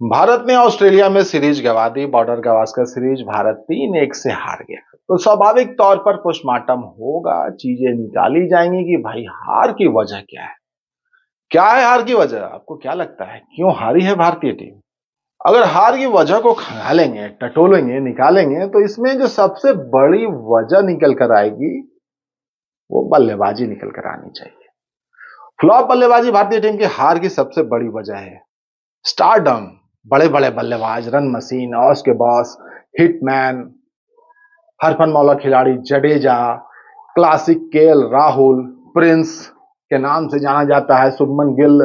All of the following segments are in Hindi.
भारत ने ऑस्ट्रेलिया में सीरीज गंवा दी। बॉर्डर गावस्कर सीरीज भारत 3-1 से हार गया। तो स्वाभाविक तौर पर पोस्टमार्टम होगा, चीजें निकाली जाएंगी कि भाई हार की वजह क्या है। क्या है हार की वजह? आपको क्या लगता है क्यों हारी है भारतीय टीम? अगर हार की वजह को खंगालेंगे, टटोलेंगे, निकालेंगे तो इसमें जो सबसे बड़ी वजह निकल कर आएगी वो बल्लेबाजी निकल कर आनी चाहिए। फ्लॉप बल्लेबाजी भारतीय टीम की हार की सबसे बड़ी वजह है। स्टारडम, बड़े बड़े बल्लेबाज, रन मशीन, ऑस के बॉस, हिटमैन, हरफन मौला खिलाड़ी Jadeja, classic KL Rahul, Prince के नाम से जाना जाता है, शुभमन गिल,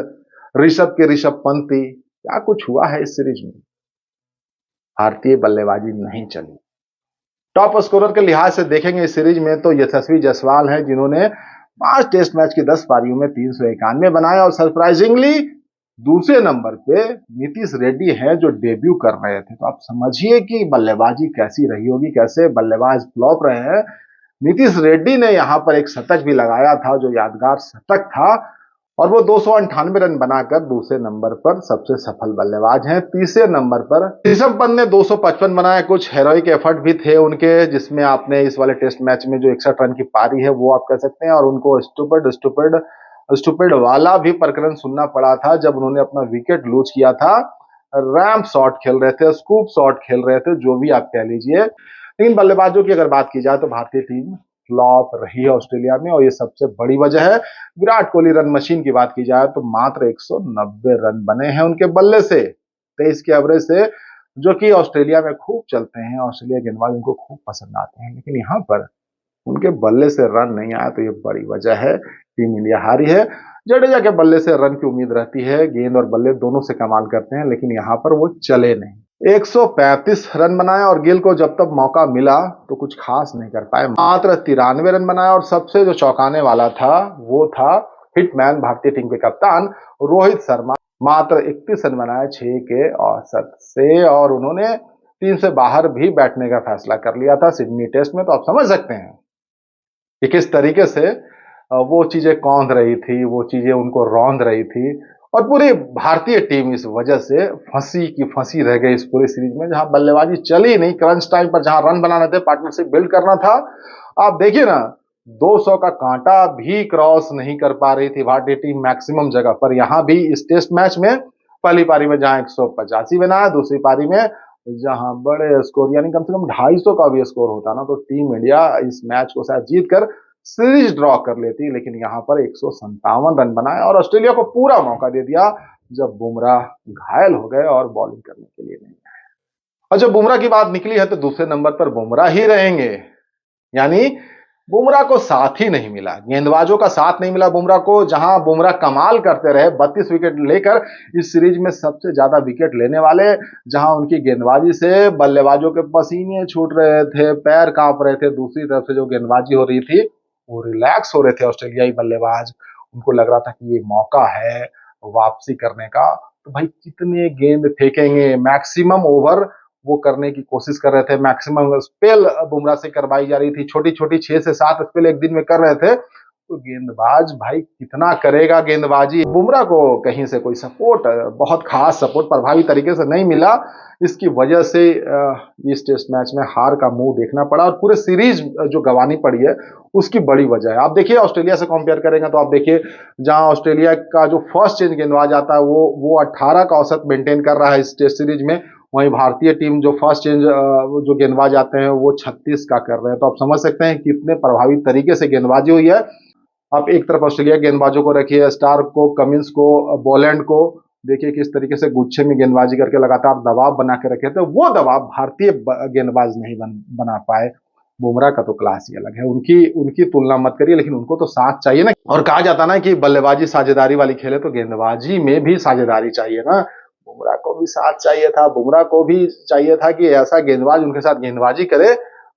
ऋषभ के ऋषभ पंती। क्या कुछ हुआ है इस सीरीज में? भारतीय बल्लेबाजी नहीं चली। टॉप स्कोरर के लिहाज से देखेंगे इस सीरीज में तो यशस्वी जायसवाल हैं, जिन्होंने 5 टेस्ट मैच की 10 पारियों में 391 बनाए। और सरप्राइजिंगली दूसरे नंबर पे नीतीश रेड्डी हैं, जो डेब्यू कर रहे थे। तो आप समझिए कि बल्लेबाजी कैसी रही होगी, कैसे बल्लेबाज फ्लॉप रहे हैं। नीतीश रेड्डी ने यहां पर एक शतक भी लगाया था, जो यादगार शतक था, और वो 298 रन बनाकर दूसरे नंबर पर सबसे सफल बल्लेबाज हैं। तीसरे नंबर पर ऋषभ पंत ने 255 बनाए। कुछ हेरोइक एफर्ट भी थे उनके, जिसमें आपने इस वाले टेस्ट मैच में जो 61 रन की पारी है वो आप कह सकते हैं। और उनको स्टूपिड स्टूपिड स्टूपिड वाला भी प्रकरण सुनना पड़ा था, जब उन्होंने अपना विकेट लूज किया था। रैम्प शॉट खेल रहे थे, स्कूप शॉट खेल रहे थे, जो भी आप कह लीजिए। लेकिन बल्लेबाजों की अगर बात की जाए तो भारतीय टीम फ्लॉप रही है ऑस्ट्रेलिया में, और ये सबसे बड़ी वजह है। विराट कोहली रन मशीन की बात की जाए तो मात्र 190 रन बने हैं उनके बल्ले से, 23 के एवरेज से, जो कि ऑस्ट्रेलिया में खूब चलते हैं। ऑस्ट्रेलिया गेंदबाज उनको खूब पसंद आते हैं, लेकिन यहाँ पर उनके बल्ले से रन नहीं आया, तो ये बड़ी वजह है। टीम इंडिया हारी है। जडेजा के बल्ले से रन की उम्मीद रहती है, गेंद और बल्ले दोनों से कमाल करते हैं, लेकिन यहाँ पर वो चले नहीं। 135 रन बनाए, और गिल को जब तक मौका मिला तो कुछ खास नहीं कर पाए, मात्र 93 रन बनाए। और सबसे जो चौंकाने वाला था वो था हिटमैन, भारतीय टीम के कप्तान रोहित शर्मा, मात्र 31 रन बनाए 6 के औसत से, और उन्होंने 3 से बाहर भी बैठने का फैसला कर लिया था सिडनी टेस्ट में। तो आप समझ सकते हैं कि किस तरीके से वो चीजें कौंध रही थी, वो चीजें उनको रौंद रही थी। और पूरी भारतीय टीम इस वजह से फंसी की फंसी रह गई इस पूरी सीरीज में, जहां बल्लेबाजी चली नहीं। क्रंच टाइम पर जहां रन बनाने थे, पार्टनरशिप बिल्ड करना था, आप देखिए ना, 200 का कांटा भी क्रॉस नहीं कर पा रही थी भारतीय टीम मैक्सिमम जगह पर। यहां भी इस टेस्ट मैच में पहली पारी में जहां 185 बनाया, दूसरी पारी में जहां बड़े स्कोर यानी कम से कम 250 का भी स्कोर होता ना, तो टीम इंडिया इस मैच को शायद जीतकर सीरीज ड्रॉ कर लेती। लेकिन यहां पर 157 रन बनाए और ऑस्ट्रेलिया को पूरा मौका दे दिया, जब बुमराह घायल हो गए और बॉलिंग करने के लिए नहीं आए। और जब बुमराह की बात निकली है तो दूसरे नंबर पर बुमराह ही रहेंगे। यानी बुमराह को साथ ही नहीं मिला, गेंदबाजों का साथ नहीं मिला बुमराह को। जहां बुमराह कमाल करते रहे, 32 विकेट लेकर इस सीरीज में सबसे ज्यादा विकेट लेने वाले, जहां उनकी गेंदबाजी से बल्लेबाजों के पसीने छूट रहे थे, पैर कांप रहे थे, दूसरी तरफ से जो गेंदबाजी हो रही थी वो रिलैक्स हो रहे थे ऑस्ट्रेलियाई बल्लेबाज। उनको लग रहा था कि ये मौका है वापसी करने का। तो भाई कितने गेंद फेंकेंगे, मैक्सिमम ओवर वो करने की कोशिश कर रहे थे। मैक्सिमम स्पेल बुमराह से करवाई जा रही थी, छोटी छोटी 6 से 7 स्पेल एक दिन में कर रहे थे। तो गेंदबाज भाई कितना करेगा गेंदबाजी। बुमराह को कहीं से कोई सपोर्ट, बहुत खास सपोर्ट प्रभावी तरीके से नहीं मिला। इसकी वजह से इस टेस्ट मैच में हार का मुंह देखना पड़ा, और पूरे सीरीज जो गंवानी पड़ी है उसकी बड़ी वजह है। आप देखिए ऑस्ट्रेलिया से कंपेयर करेंगे तो आप देखिए, जहां ऑस्ट्रेलिया का जो फर्स्ट चेंज गेंदबाज आता है वो 18 का औसत मेंटेन कर रहा है इस टेस्ट सीरीज में, वहीं भारतीय टीम जो फर्स्ट चेंज जो गेंदबाज आते हैं वो 36 का कर रहे हैं। तो आप समझ सकते हैं कितने प्रभावी तरीके से गेंदबाजी हुई है। आप एक तरफ ऑस्ट्रेलिया गेंदबाजों को रखिए, स्टार्क को, कमिंस को, बॉलैंड को, देखिए किस तरीके से गुच्छे में गेंदबाजी करके लगातार दबाव बना के रखे थे। वो दबाव भारतीय गेंदबाज नहीं बना पाए। बुमराह का तो क्लास ही अलग है, उनकी उनकी तुलना मत करिए। लेकिन उनको तो साथ चाहिए ना, और कहा जाता ना कि बल्लेबाजी साझेदारी वाली खेल है, तो गेंदबाजी में भी साझेदारी चाहिए ना। बुमराह को भी साथ चाहिए था, बुमराह को भी चाहिए था कि ऐसा गेंदबाज उनके साथ गेंदबाजी करे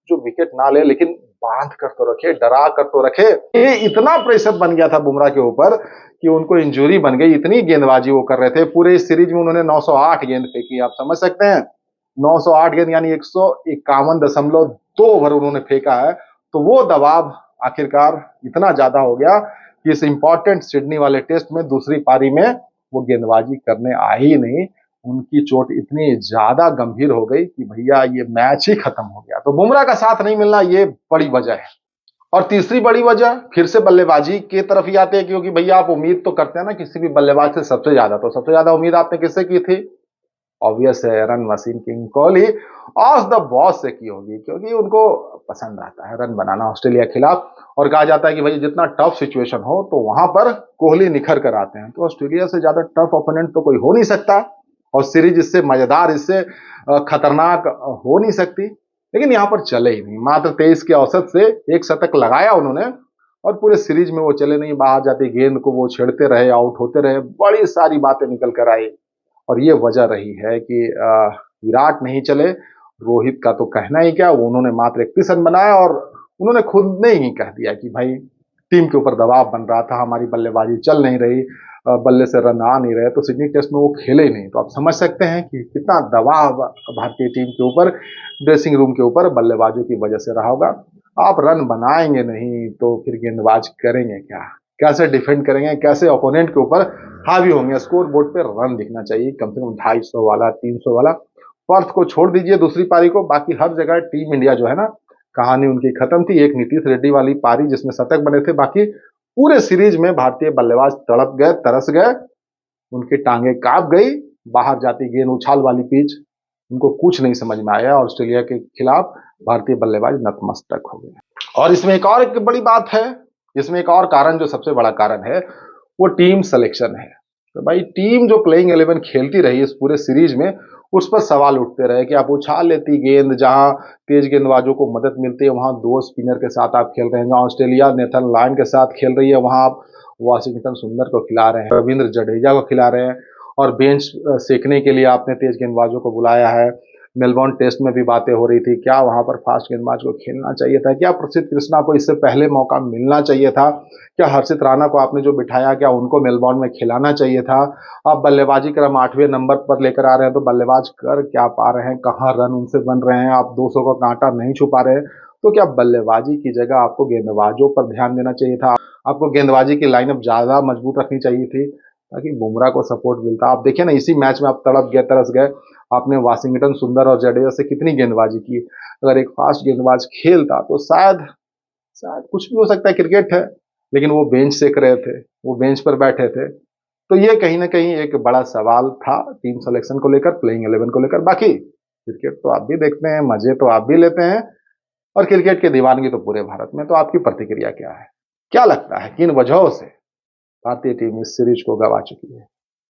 जो विकेट ना ले, लेकिन बांध कर तो रखे, डरा कर तो रखे। ये इतना प्रेशर बन गया था बुमराह के ऊपर कि उनको इंजरी बन गई, इतनी गेंदबाजी वो कर रहे थे। पूरे इस सीरीज में उन्होंने 908 गेंद फेंकी, आप समझ सकते हैं। 908 गेंद यानी 151.2 ओवर उन्होंने फेंका है। तो वो दबाव आखिरकार इतना ज्यादा हो गया कि इस इंपॉर्टेंट सिडनी वाले टेस्ट में दूसरी पारी में वो गेंदबाजी करने आ ही नहीं। उनकी चोट इतनी ज्यादा गंभीर हो गई कि भैया ये मैच ही खत्म हो गया। तो बुमराह का साथ नहीं मिलना ये बड़ी वजह है। और तीसरी बड़ी वजह फिर से बल्लेबाजी की तरफ ही आते हैं, क्योंकि भैया आप उम्मीद तो करते हैं ना किसी भी बल्लेबाज से सबसे ज्यादा, तो सबसे ज्यादा उम्मीद आपने किससे की थी? ऑब्वियस है, run machine king Kohli of the boss से की होगी, क्योंकि उनको पसंद आता है रन बनाना ऑस्ट्रेलिया के खिलाफ। और कहा जाता है कि भाई जितना टफ सिचुएशन हो तो वहां पर कोहली निखर कर आते हैं। तो ऑस्ट्रेलिया से ज्यादा टफ ओपोनेंट तो कोई हो नहीं सकता, और सीरीज इससे मजेदार, इससे खतरनाक हो नहीं सकती। लेकिन यहां पर चले ही नहीं, मात्र 23 के औसत से एक शतक लगाया उन्होंने, और पूरे सीरीज में वो चले नहीं। बाहर जाती गेंद को वो छेड़ते रहे, आउट होते रहे, बड़ी सारी बातें निकल कर आई। और ये वजह रही है कि विराट नहीं चले। रोहित का तो कहना ही क्या, उन्होंने मात्र 31 रन बनाया, और उन्होंने खुद ने ही कह दिया कि भाई टीम के ऊपर दबाव बन रहा था, हमारी बल्लेबाजी चल नहीं रही, बल्ले से रन आ नहीं रहे, तो सिडनी टेस्ट में वो खेले ही नहीं। तो आप समझ सकते हैं कि कितना दबाव भारतीय टीम के ऊपर, ड्रेसिंग रूम के ऊपर बल्लेबाजों की वजह से रहा होगा। आप रन बनाएंगे नहीं तो फिर गेंदबाज करेंगे क्या? कैसे डिफेंड करेंगे, कैसे ओपोनेंट के ऊपर हावी होंगे? स्कोर बोर्ड पे रन दिखना चाहिए कम से कम 250 वाला, 300 वाला। पर्थ को छोड़ दीजिए दूसरी पारी को, बाकी हर जगह टीम इंडिया जो है ना, कहानी उनकी खत्म थी। एक नीतीश रेड्डी वाली पारी जिसमें शतक बने थे, बाकी पूरे सीरीज में भारतीय बल्लेबाज तड़प गए, तरस गए, उनकी टांगे कांप गई। बाहर जाती गेंद, उछाल वाली पिच, उनको कुछ नहीं समझ में आया। ऑस्ट्रेलिया के खिलाफ भारतीय बल्लेबाज नतमस्तक हो गए। और इसमें एक बड़ी बात है, इसमें एक और कारण, जो सबसे बड़ा कारण है, वो टीम सिलेक्शन है। तो भाई टीम जो प्लेइंग 11 खेलती रही इस पूरे सीरीज में, उस पर सवाल उठते रहे कि आप उछाल लेती गेंद, जहां तेज गेंदबाजों को मदद मिलती है वहां दो स्पिनर के साथ आप खेल रहे हैं। जहां ऑस्ट्रेलिया नेथन लायन के साथ खेल रही है, वहां आप वाशिंगटन सुंदर को खिला रहे हैं, रविंद्र जडेजा को खिला रहे हैं, और बेंच सेकने के लिए आपने तेज गेंदबाजों को बुलाया है। मेलबोर्न टेस्ट में भी बातें हो रही थी, क्या वहां पर फास्ट गेंदबाज को खेलना चाहिए था? क्या प्रसिद्ध कृष्णा को इससे पहले मौका मिलना चाहिए था? क्या हर्षित राणा को आपने जो बिठाया, क्या उनको मेलबोर्न में खिलाना चाहिए था? आप बल्लेबाजी क्रम 8वें नंबर पर लेकर आ रहे हैं, तो बल्लेबाज कर क्या पा रहे हैं? कहाँ रन उनसे बन रहे हैं? आप 200 का कांटा नहीं छुपा रहे। तो क्या बल्लेबाजी की जगह आपको गेंदबाजों पर ध्यान देना चाहिए था? आपको गेंदबाजी की लाइनअप ज्यादा मजबूत रखनी चाहिए थी, ताकि बुमराह को सपोर्ट मिलता। आप देखिए ना, इसी मैच में आप तड़प गए, तरस गए। आपने वाशिंगटन सुंदर और जडेजा से कितनी गेंदबाजी की। अगर एक फास्ट गेंदबाज खेलता तो शायद शायद कुछ भी हो सकता है, क्रिकेट है। लेकिन वो बेंच सेक रहे थे, वो बेंच पर बैठे थे। तो ये कहीं ना कहीं एक बड़ा सवाल था टीम सिलेक्शन को लेकर, प्लेइंग 11 को लेकर। बाकी क्रिकेट तो आप भी देखते हैं, मजे तो आप भी लेते हैं, और क्रिकेट की दीवानगी तो पूरे भारत में। तो आपकी प्रतिक्रिया क्या है? क्या लगता है किन वजहों से भारतीय टीम इस सीरीज को गंवा चुकी है?